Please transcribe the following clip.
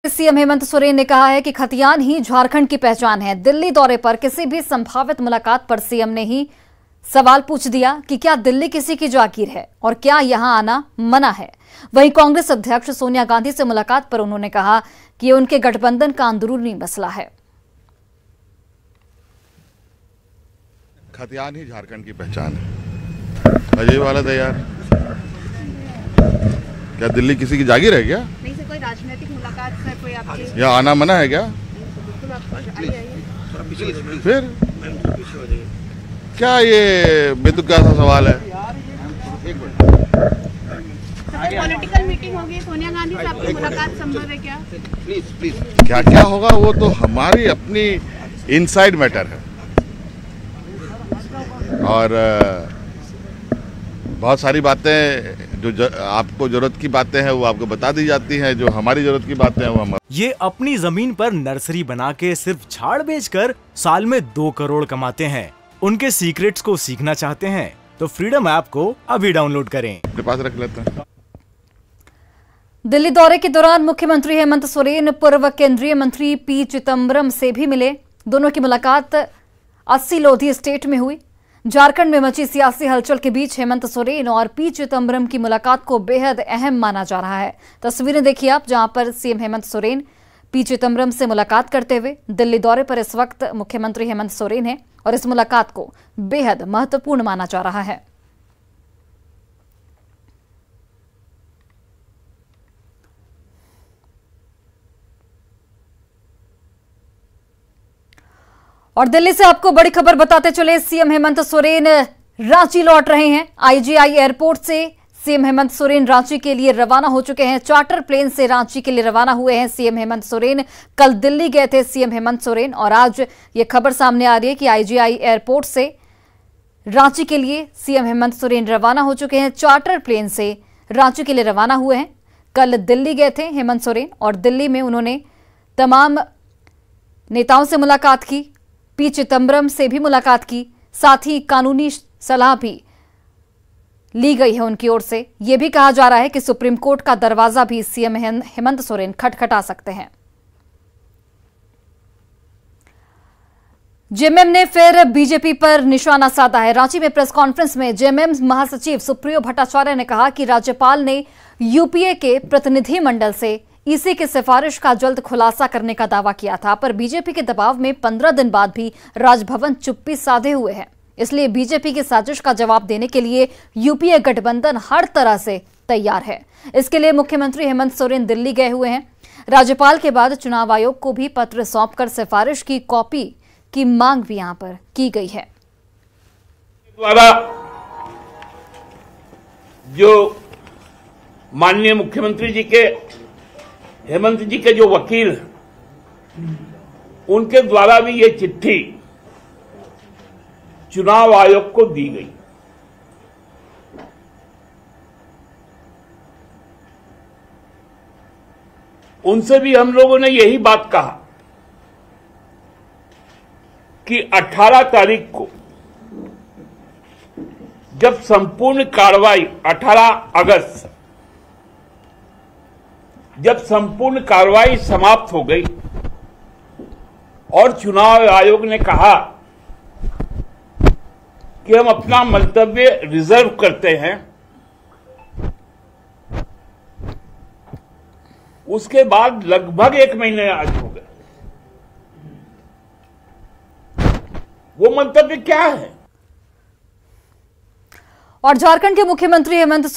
CM Hemant Soren ने कहा है कि खतियान ही झारखंड की पहचान है। दिल्ली दौरे पर किसी भी संभावित मुलाकात पर सीएम ने ही सवाल पूछ दिया कि क्या दिल्ली किसी की जागीर है और क्या यहां आना मना है। वहीं कांग्रेस अध्यक्ष सोनिया गांधी से मुलाकात पर उन्होंने कहा कि ये उनके गठबंधन का अंदरूनी मसला है। खतियान ही झारखंड की पहचान है। अजय वाला था यार, क्या दिल्ली किसी की जागीर है क्या? नहीं सर, कोई राजनीतिक मुलाकात सर, कोई आपके या आना मना है क्या? फिर क्या ये बेतुका सा सवाल है? पॉलिटिकल मीटिंग होगी, सोनिया गांधी से आपकी मुलाकात संभव है क्या? प्लीज क्या क्या होगा वो तो हमारी अपनी इनसाइड मैटर है और बहुत सारी बातें जो आपको जरूरत की बातें हैं वो आपको बता दी जाती हैं, जो हमारी जरूरत की बातें हैं वो हम। ये अपनी जमीन पर नर्सरी बना के सिर्फ झाड़ बेचकर साल में 2 करोड़ कमाते हैं। उनके सीक्रेट्स को सीखना चाहते हैं तो फ्रीडम ऐप को अभी डाउनलोड करें। अपने पास रख लेते हैं। दिल्ली दौरे के दौरान मुख्यमंत्री हेमंत सोरेन पूर्व केंद्रीय मंत्री पी चिदम्बरम से भी मिले। दोनों की मुलाकात 80 लोधी एस्टेट में हुई। झारखंड में मची सियासी हलचल के बीच हेमंत सोरेन और पी चिदम्बरम की मुलाकात को बेहद अहम माना जा रहा है। तस्वीरें देखिए आप, जहां पर सीएम हेमंत सोरेन पी चिदम्बरम से मुलाकात करते हुए। दिल्ली दौरे पर इस वक्त मुख्यमंत्री हेमंत सोरेन है और इस मुलाकात को बेहद महत्वपूर्ण माना जा रहा है। और दिल्ली से आपको बड़ी खबर बताते चले, सीएम हेमंत सोरेन रांची लौट रहे हैं। आईजीआई एयरपोर्ट से सीएम हेमंत सोरेन रांची के लिए रवाना हो चुके हैं। चार्टर प्लेन से रांची के लिए रवाना हुए हैं सीएम हेमंत सोरेन। कल दिल्ली गए थे सीएम हेमंत सोरेन और आज ये खबर सामने आ रही है कि आईजीआई एयरपोर्ट से रांची के लिए सीएम हेमंत सोरेन रवाना हो चुके हैं। चार्टर प्लेन से रांची के लिए रवाना हुए हैं। कल दिल्ली गए थे हेमंत सोरेन और दिल्ली में उन्होंने तमाम नेताओं से मुलाकात की, पी चिदम्बरम से भी मुलाकात की, साथ ही कानूनी सलाह भी ली गई है उनकी ओर से। यह भी कहा जा रहा है कि सुप्रीम कोर्ट का दरवाजा भी सीएम हेमंत सोरेन खटखटा सकते हैं। जेएमएम ने फिर बीजेपी पर निशाना साधा है। रांची में प्रेस कॉन्फ्रेंस में जेएमएम महासचिव सुप्रियो भट्टाचार्य ने कहा कि राज्यपाल ने यूपीए के प्रतिनिधि मंडल से ईसी की सिफारिश का जल्द खुलासा करने का दावा किया था, पर बीजेपी के दबाव में 15 दिन बाद भी राजभवन चुप्पी साधे हुए है। इसलिए बीजेपी की साजिश का जवाब देने के लिए यूपीए गठबंधन हर तरह से तैयार है। इसके लिए मुख्यमंत्री हेमंत सोरेन दिल्ली गए हुए हैं। राज्यपाल के बाद चुनाव आयोग को भी पत्र सौंपकर सिफारिश की कॉपी की मांग भी यहां पर की गई है। द्वारा जो माननीय मुख्यमंत्री जी के हेमंत जी के जो वकील उनके द्वारा भी ये चिट्ठी चुनाव आयोग को दी गई। उनसे भी हम लोगों ने यही बात कहा कि 18 तारीख को जब संपूर्ण कार्रवाई 18 अगस्त जब संपूर्ण कार्रवाई समाप्त हो गई और चुनाव आयोग ने कहा कि हम अपना मंतव्य रिजर्व करते हैं, उसके बाद लगभग 1 महीने आज हो गए। वो मंतव्य क्या है? और झारखंड के मुख्यमंत्री हेमंत सोरेन